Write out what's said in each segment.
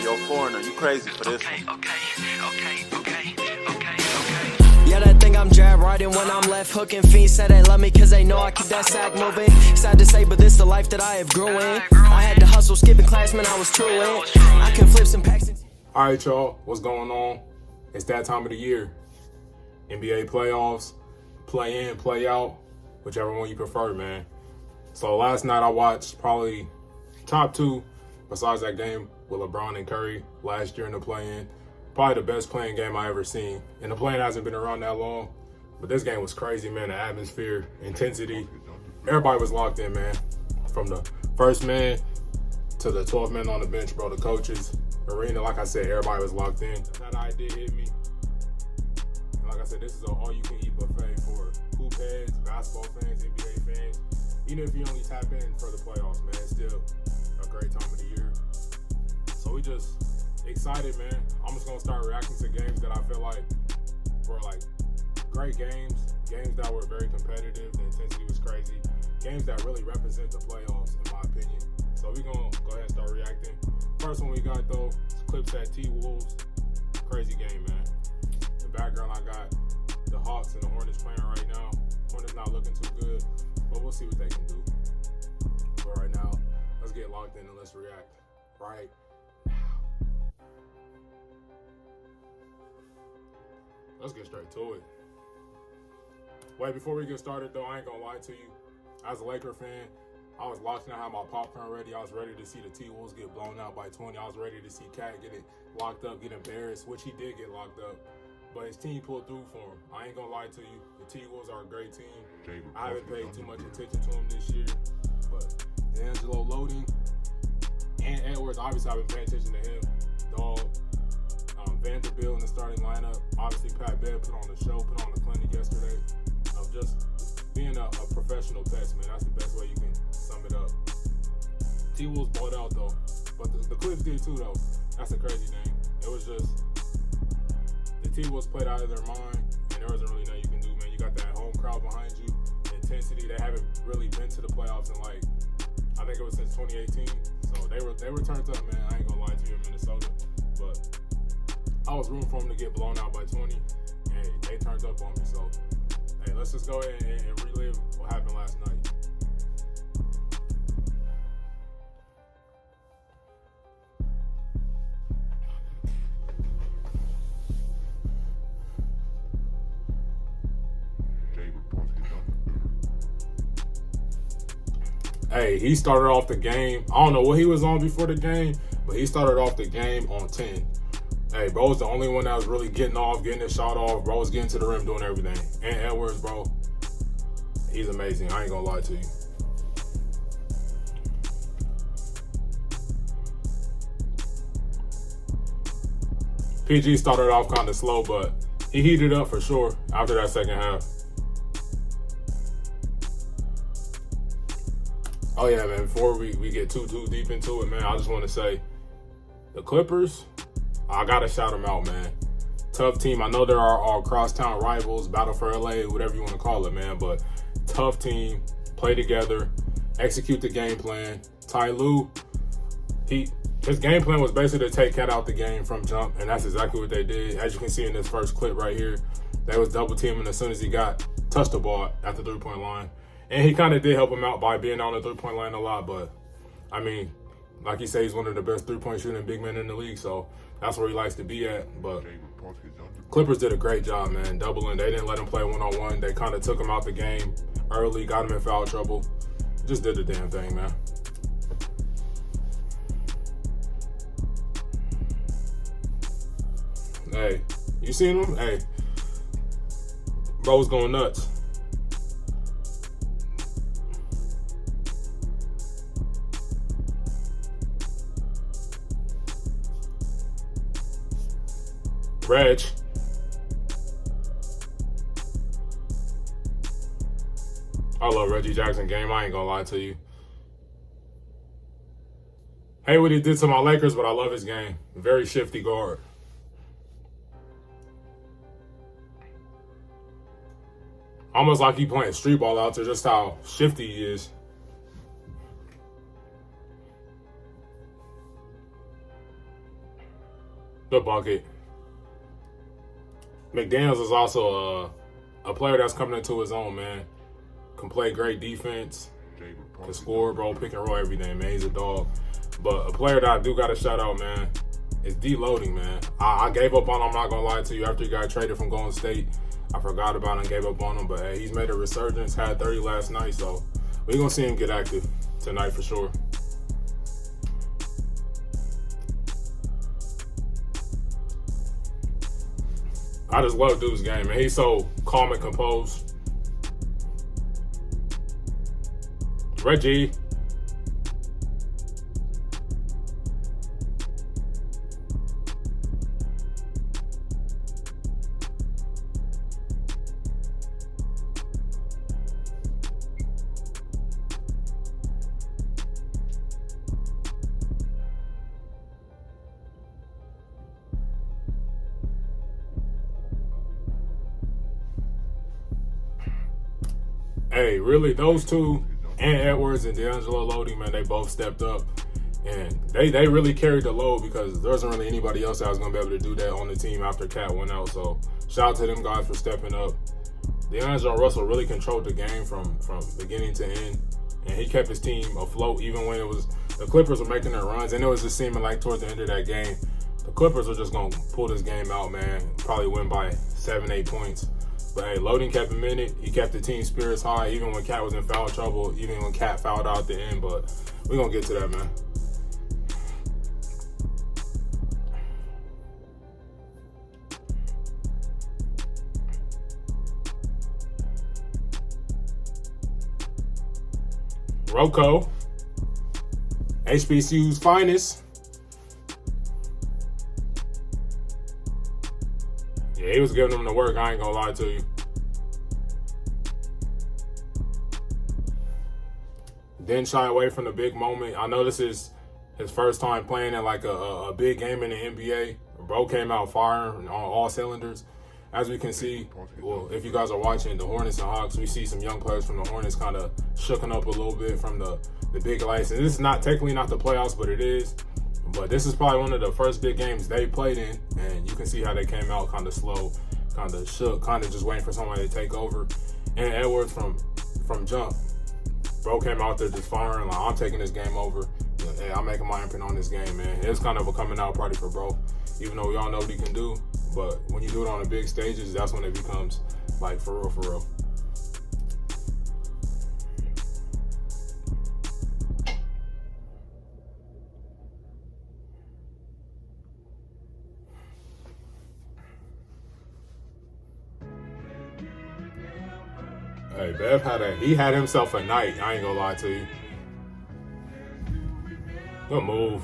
your corner. You crazy for this one. Yeah, that thing I'm jab riding when I'm left hooking. Fiends say they love me cause they know I keep that sack moving. Sad to say, but this the life that I have grew in. I had to hustle, skipping class, man, I was true in. I can flip some packs. All right, y'all, what's going on? It's that time of the year. NBA playoffs, play in, play out, whichever one you prefer, man. So last night I watched probably top two, besides that game with LeBron and Curry last year in the play-in. Probably the best playing game I ever seen. And the play-in hasn't been around that long, but this game was crazy, man. The atmosphere, intensity, everybody was locked in, man. From the first man to the 12th man on the bench, bro, the coaches, arena, like I said, everybody was locked in. That idea hit me. And like I said, this is an all-you-can-eat buffet for hoop heads, basketball fans, NBA fans. Even if you only tap in for the playoffs, man, it's still a great time of the year. So we just excited, man. I'm just gonna start reacting to games that I feel like were like great games that were very competitive. The intensity was crazy. Games that really represent the playoffs, in my opinion. So we're gonna go ahead and start reacting. First one we got though is clips at T-Wolves. Crazy game, man. The background I got the Hawks and the Hornets playing right now. Hornets not looking too good, but we'll see what they can do. But right now, let's get locked in and let's react right now. Let's get straight to it. Wait, before we get started though, I ain't gonna lie to you. As a Laker fan, I was locked in. I had my popcorn ready. I was ready to see the T-Wolves get blown out by 20. I was ready to see Cat get it locked up, get embarrassed, which he did get locked up. But his team pulled through for him. I ain't gonna lie to you. The T-Wolves are a great team. I haven't paid too much attention to them this year. But D'Angelo loading and Edwards, obviously I've been paying attention to him. Dog. Vanderbilt in the starting lineup. Obviously Pat Bev put on the show, put on the clinic yesterday. Of just being a professional test, man. That's the best way you can sum it up. T-Wolves bought out though. But the Clips did too though. That's a crazy thing. It was just the T-Wolves played out of their mind, and there wasn't really nothing you can do, man. You got that home crowd behind you, the intensity. They haven't really been to the playoffs in like, I think it was since 2018. So they were turned up, man. I ain't gonna lie to you in Minnesota. But I was rooting for them to get blown out by 20, and they turned up on me. So, hey, let's just go ahead and relive what happened last night. Hey, he started off the game. I don't know what he was on before the game, but he started off the game on 10. Hey, bro was the only one that was really getting off, getting his shot off. Bro was getting to the rim, doing everything. And Edwards, bro, he's amazing. I ain't gonna lie to you. PG started off kind of slow, but he heated up for sure after that second half. Oh yeah, man, before we get too deep into it, man, I just want to say the Clippers, I gotta shout them out, man. Tough team. I know there are all crosstown rivals, battle for LA, whatever you want to call it, man. But tough team, play together, execute the game plan. Ty Lue, his game plan was basically to take Cat out the game from jump, and that's exactly what they did. As you can see in this first clip right here, they was double teaming as soon as he touched the ball at the 3-point line. And he kind of did help him out by being on the 3-point line a lot. But, I mean, like he said, he's one of the best 3-point shooting big men in the league. So that's where he likes to be at. But Clippers did a great job, man, doubling. They didn't let him play one-on-one. They kind of took him out the game early, got him in foul trouble. Just did the damn thing, man. Hey, you seen him? Hey, bro was going nuts. Reg. I love Reggie Jackson game. I ain't gonna lie to you. Hate what he did to my Lakers, but I love his game. Very shifty guard. Almost like he playing street ball out there, just how shifty he is. Good bucket. McDaniels is also a player that's coming into his own, man. Can play great defense. Can score, bro, pick and roll, everything, man. He's a dog. But a player that I do got to shout out, man, is D-Loading, man. I gave up on him, I'm not going to lie to you. After he got traded from Golden State, I forgot about him, gave up on him. But, hey, he's made a resurgence, had 30 last night. So, we're going to see him get active tonight for sure. I just love Dude's game, man. He's so calm and composed. Reggie. Hey, really, those two, and Edwards and D'Angelo Loading, man, they both stepped up. And they really carried the load because there wasn't really anybody else that was going to be able to do that on the team after Cat went out. So, shout out to them guys for stepping up. D'Angelo Russell really controlled the game from beginning to end. And he kept his team afloat even when it was the Clippers were making their runs. And it was just seeming like towards the end of that game, the Clippers were just going to pull this game out, man. Probably win by 7-8 points. But, hey, Loading kept him in it. He kept the team spirits high, even when Cat was in foul trouble, even when Cat fouled out at the end. But we're going to get to that, man. Rocco, HBCU's finest. Yeah, he was giving them the work, I ain't gonna lie to you. Didn't shy away from the big moment. I know this is his first time playing in like a big game in the NBA. Bro came out firing on all cylinders. As we can see, well, if you guys are watching the Hornets and Hawks, we see some young players from the Hornets kind of shooken up a little bit from the big lights. And this is not technically not the playoffs, but it is. But this is probably one of the first big games they played in, and you can see how they came out kind of slow, kind of shook, kind of just waiting for somebody to take over. And Edwards from jump, bro came out there just firing like, I'm taking this game over. Hey, I'm making my imprint on this game, man. It was kind of a coming out party for bro, even though we all know what he can do. But when you do it on the big stages, that's when it becomes like for real, for real. Hey, Bev had himself a night. I ain't gonna lie to you. Good move.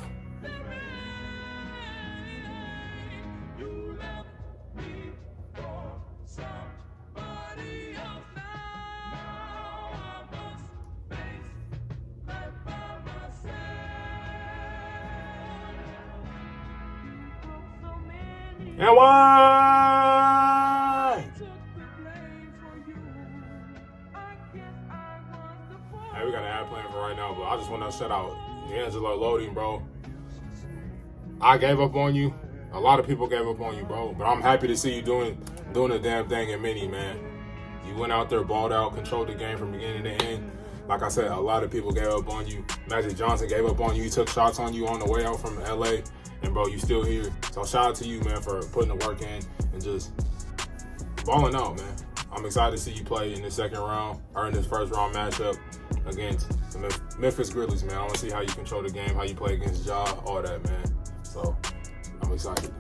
And why? Hey, we got an ad plan for right now, but I just want to shout out D'Angelo Loading, bro. I gave up on you. A lot of people gave up on you, bro. But I'm happy to see you doing the damn thing in mini, man. You went out there, balled out, controlled the game from beginning to end. Like I said, a lot of people gave up on you. Magic Johnson gave up on you. He took shots on you on the way out from LA. And, bro, you still here. So, shout out to you, man, for putting the work in and just balling out, man. I'm excited to see you play in the second round or in this first round matchup against the Memphis Grizzlies, man. I want to see how you control the game, how you play against Ja, all that, man. So, I'm excited.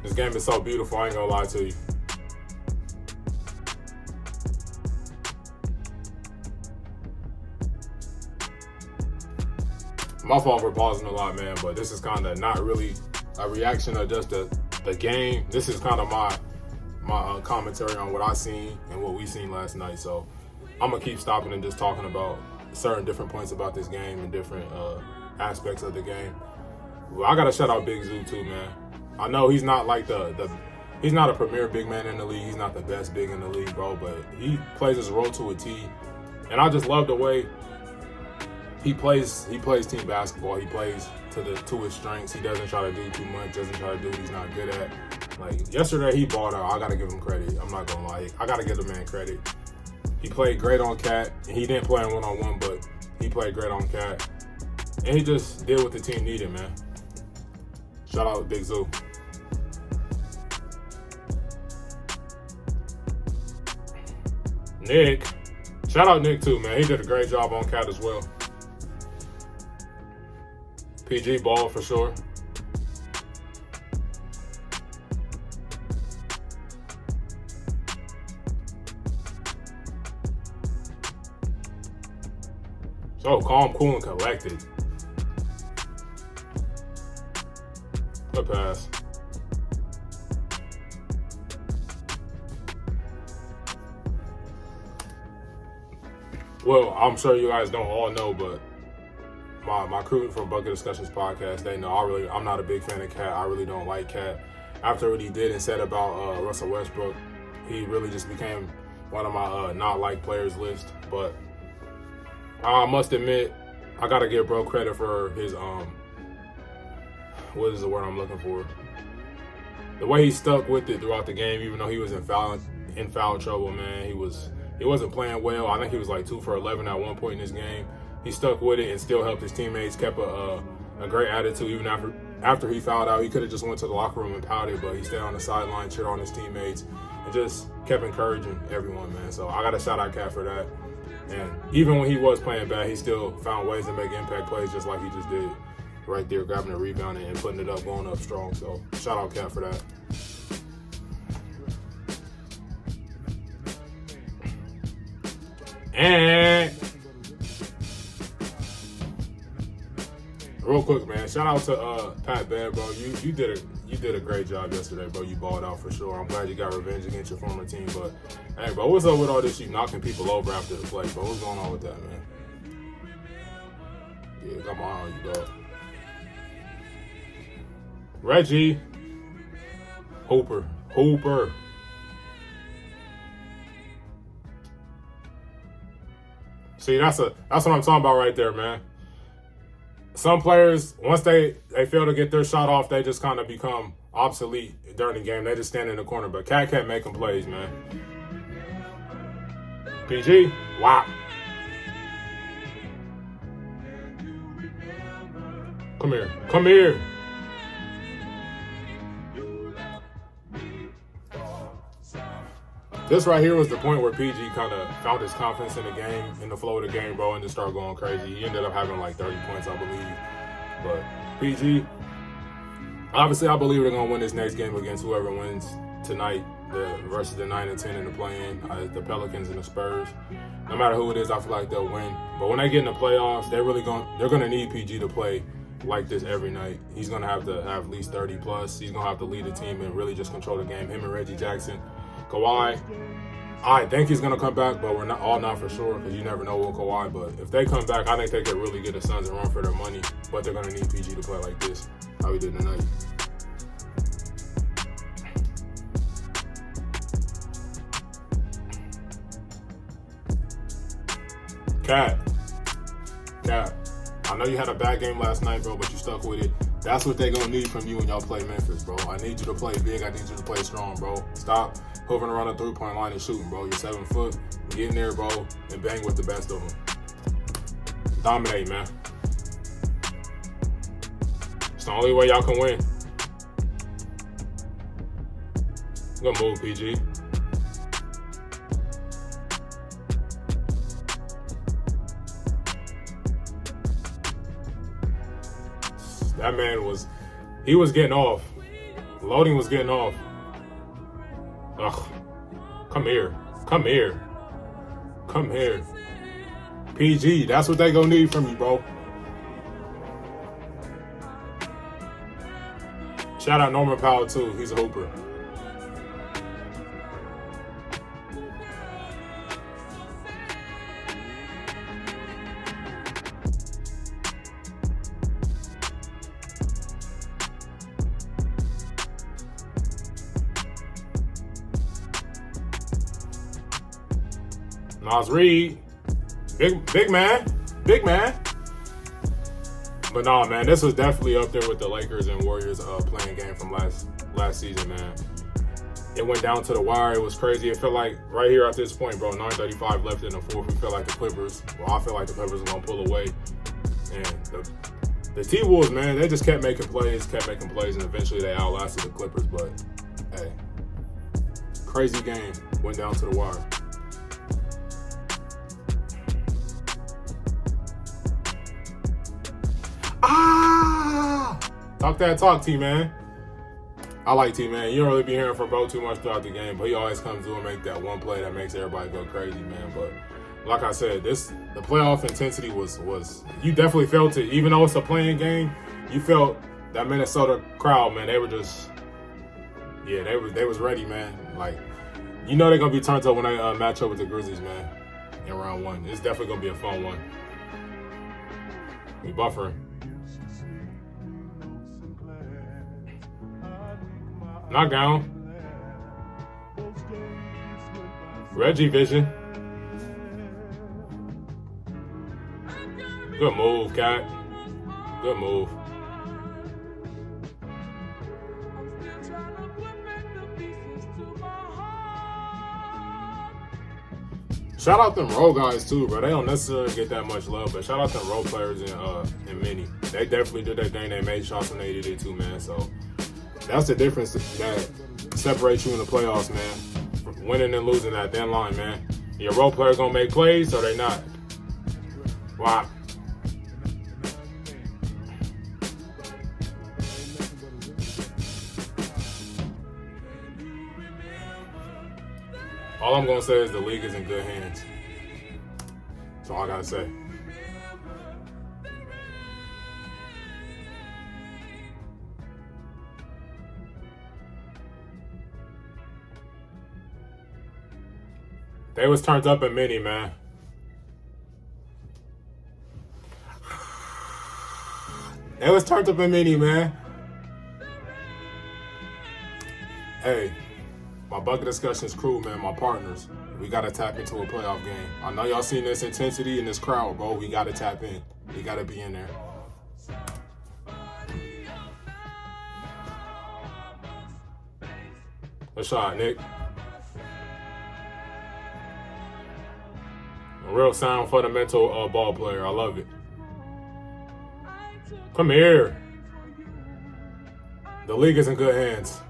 This game is so beautiful, I ain't gonna lie to you. My fault for pausing a lot, man, but this is kind of not really a reaction of just the game. This is kind of my commentary on what I seen and what we seen last night. So I'm going to keep stopping and just talking about certain different points about this game and different aspects of the game. Well, I got to shout out Big Zoo too, man. I know he's not like the He's not a premier big man in the league. He's not the best big in the league, bro, but he plays his role to a T. And I just love the way he plays team basketball. He plays to his strengths. He doesn't try to do too much, doesn't try to do what he's not good at. Like, yesterday he balled out. I got to give him credit. I'm not going to lie. I got to give the man credit. He played great on Cat. He didn't play in one-on-one, but he played great on Cat. And he just did what the team needed, man. Shout out Big Zoo. Nick. Shout out Nick too, man. He did a great job on Cat as well. PG ball for sure. So calm, cool, and collected. Good pass. Well, I'm sure you guys don't all know, but my crew from Bucket Discussions podcast, they know I'm not a big fan of Cat. I really don't like Cat. After what he did and said about Russell Westbrook, he really just became one of my not like players list. But I must admit, I gotta give bro credit for his what is the word I'm looking for? The way he stuck with it throughout the game, even though he was in foul trouble, man. He wasn't playing well. I think he was like 2 for 11 at one point in this game. He stuck with it and still helped his teammates. Kept a great attitude even after he fouled out. He could have just went to the locker room and pouted, but he stayed on the sideline, cheered on his teammates, and just kept encouraging everyone, man. So I got to shout out Cat for that. And even when he was playing bad, he still found ways to make impact plays just like he just did right there, grabbing a rebound and putting it up, going up strong. So shout out Cat for that. And real quick, man, shout out to Pat Bev, bro. You did a great job yesterday, bro. You balled out for sure. I'm glad you got revenge against your former team. But hey, bro, what's up with all this? You knocking people over after the play, bro? What's going on with that, man? Yeah, come on, you bro. Reggie, Hooper. See, that's what I'm talking about right there, man. Some players, once they fail to get their shot off, they just kind of become obsolete during the game. They just stand in the corner. But Cat kept making plays, man. PG, wow. Come here. This right here was the point where PG kind of found his confidence in the game, in the flow of the game, bro, and just started going crazy. He ended up having like 30 points, I believe. But PG, obviously, I believe they're going to win this next game against whoever wins tonight versus the 9 and 10 in the play-in, the Pelicans and the Spurs. No matter who it is, I feel like they'll win. But when they get in the playoffs, they're going to need PG to play like this every night. He's going to have at least 30 plus. He's going to have to lead the team and really just control the game. Him and Reggie Jackson. Kawhi, I think he's going to come back, but we're not for sure because you never know with Kawhi. But if they come back, I think they could really get the Suns a run for their money. But they're going to need PG to play like this, how he did tonight. Cat, I know you had a bad game last night, bro, but you stuck with it. That's what they're going to need from you when y'all play Memphis, bro. I need you to play big. I need you to play strong, bro. Stop hovering around the three-point line and shooting, bro. You're 7 foot. Get in there, bro, and bang with the best of them. Dominate, man. It's the only way y'all can win. Good move, PG. That man was getting off. Loading was getting off. Ugh. Come here. PG, that's what they gonna need from you, bro. Shout out Norman Powell, too. He's a hooper. Nas Reed, big man. But nah, man, this was definitely up there with the Lakers and Warriors playing game from last season, man. It went down to the wire. It was crazy. It felt like right here at this point, bro, 9:35 left in the fourth. We felt like the Clippers. Well, I feel like the Clippers were gonna pull away. And the T-Wolves, man, they just kept making plays, and eventually they outlasted the Clippers. But hey, crazy game. Went down to the wire. Talk that talk, T-Man. I like T-Man. You don't really be hearing from bro too much throughout the game, but he always comes through and make that one play that makes everybody go crazy, man. But like I said, the playoff intensity was you definitely felt it. Even though it's a playing game, you felt that Minnesota crowd, man. They were just, yeah, they was ready, man. Like, you know they're gonna be turned up when they match up with the Grizzlies, man, in round one. It's definitely gonna be a fun one. We buffering. Knockdown. Reggie Vision. Good move, Cat. Good move. Shout out them role guys too, bro. They don't necessarily get that much love, but shout out them role players in mini. They definitely did their thing. They made shots when they needed it too, man. So that's the difference that separates you in the playoffs, man. Winning and losing that thin line, man. Your role player gonna make plays or they not. Wow. All I'm gonna say is the league is in good hands. That's all I gotta say. They was turned up in mini, man. They was turned up in mini, man. Hey, my Bucket Discussions crew, man, my partners. We gotta tap into a playoff game. I know y'all seen this intensity in this crowd, bro. We gotta tap in. We gotta be in there. Good shot, Nick. A real sound, fundamental ball player. I love it. Come here. The league is in good hands.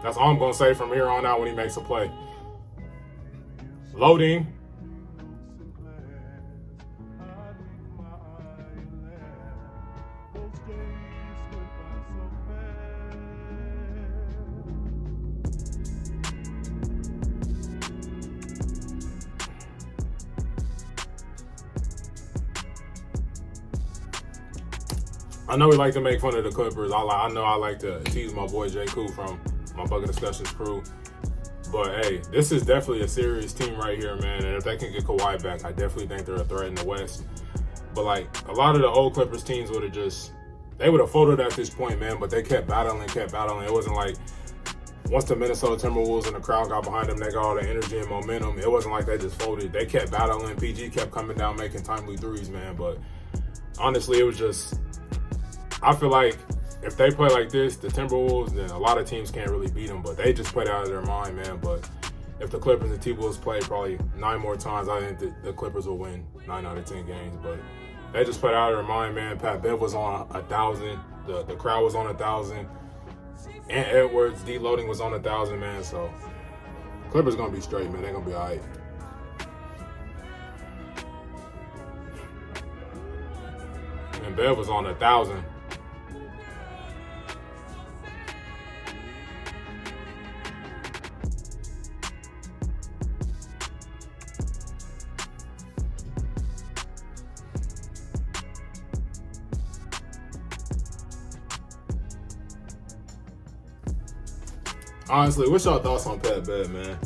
That's all I'm going to say from here on out when he makes a play. Loading. I know we like to make fun of the Clippers. I know I like to tease my boy J. Koo from my Bucket Discussions crew. But, hey, this is definitely a serious team right here, man. And if they can get Kawhi back, I definitely think they're a threat in the West. But, like, a lot of the old Clippers teams would have folded at this point, man. But they kept battling. It wasn't like once the Minnesota Timberwolves and the crowd got behind them, they got all the energy and momentum. It wasn't like they just folded. They kept battling. PG kept coming down, making timely threes, man. But, honestly, it was just... I feel like if they play like this, the Timberwolves, then a lot of teams can't really beat them. But they just played out of their mind, man. But if the Clippers and T-Wolves play probably 9 more times, I think the Clippers will win 9 out of 10 games. But they just played out of their mind, man. Pat Bev was on 1,000. The crowd was on 1,000. And Edwards, D-Loading was on 1,000, man. So Clippers going to be straight, man. They're going to be all right. And Bev was on 1,000. Honestly, what's your thoughts on Pat Bev, man?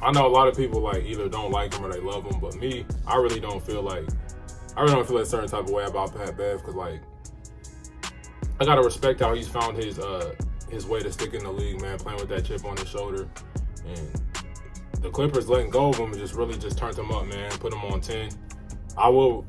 I know a lot of people like either don't like him or they love him, but me, I really don't feel a certain type of way about Pat Bev because, like, I gotta respect how he's found his way to stick in the league, man. Playing with that chip on his shoulder, and the Clippers letting go of him just really just turned him up, man. Put him on 10. I will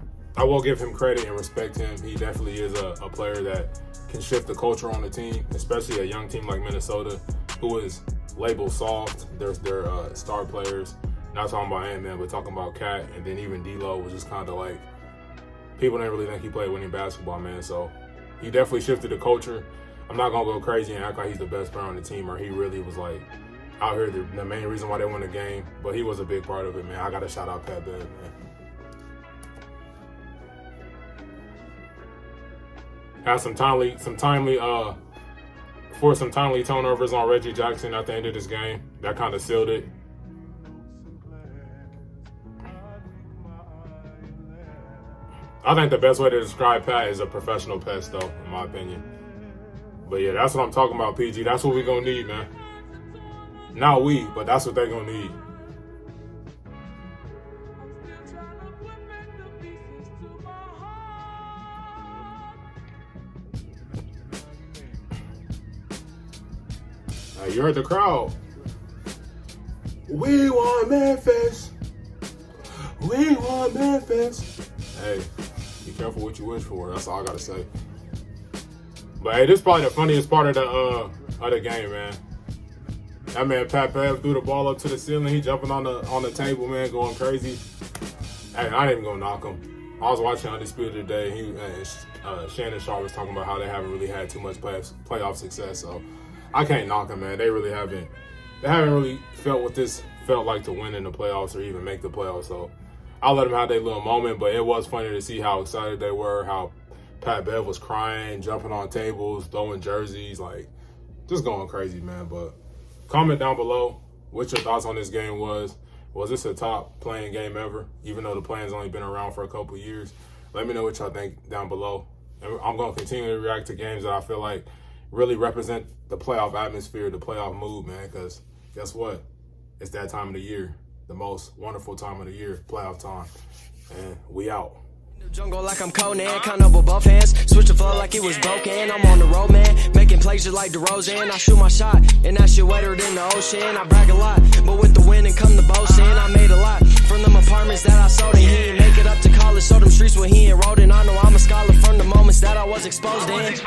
give him credit and respect him. He definitely is a player that can shift the culture on the team, especially a young team like Minnesota, who is labeled soft. There's their star players. Not talking about Ant-Man, but talking about Cat, and then even D'Lo was just kind of like, people didn't really think he played winning basketball, man. So he definitely shifted the culture. I'm not gonna go crazy and act like he's the best player on the team, or he really was like out here the main reason why they won the game. But he was a big part of it, man. I gotta shout out Pat Bev, man. Had some timely turnovers on Reggie Jackson at the end of this game. That kind of sealed it. I think the best way to describe Pat is a professional pest, though, in my opinion. But yeah, that's what I'm talking about, PG. That's what we're gonna need, man. Not we, but that's what they're gonna need. Hey, you heard the crowd. We want Memphis. We want Memphis. Hey, be careful what you wish for. That's all I gotta say. But hey, this is probably the funniest part of the game, man. That man Pat Bev threw the ball up to the ceiling. He jumping on the table, man, going crazy. Hey, I ain't even gonna knock him. I was watching Undisputed today. Shannon Sharp was talking about how they haven't really had too much playoff success. So I can't knock them, man. They really haven't. They haven't really felt what this felt like to win in the playoffs or even make the playoffs. So I'll let them have their little moment. But it was funny to see how excited they were, how Pat Bev was crying, jumping on tables, throwing jerseys, like just going crazy, man. But comment down below what your thoughts on this game was. Was this a top playing game ever, even though the playing's only been around for a couple years? Let me know what y'all think down below. And I'm going to continue to react to games that I feel like really represent the playoff atmosphere, the playoff mood, man, because guess what? It's that time of the year, the most wonderful time of the year, playoff time. And we out. Jungle like I'm Conan, count up with both hands. Switch the flow like it was broken. I'm on the road, man, making plays just like DeRozan. I shoot my shot, and that shit wetter than the ocean. I brag a lot, but with the wind and come the boasting. I made a lot from them apartments that I sold, and he ain't make it up to college. So them streets where he enrolled in. I know I'm a scholar from the moments that I was exposed in.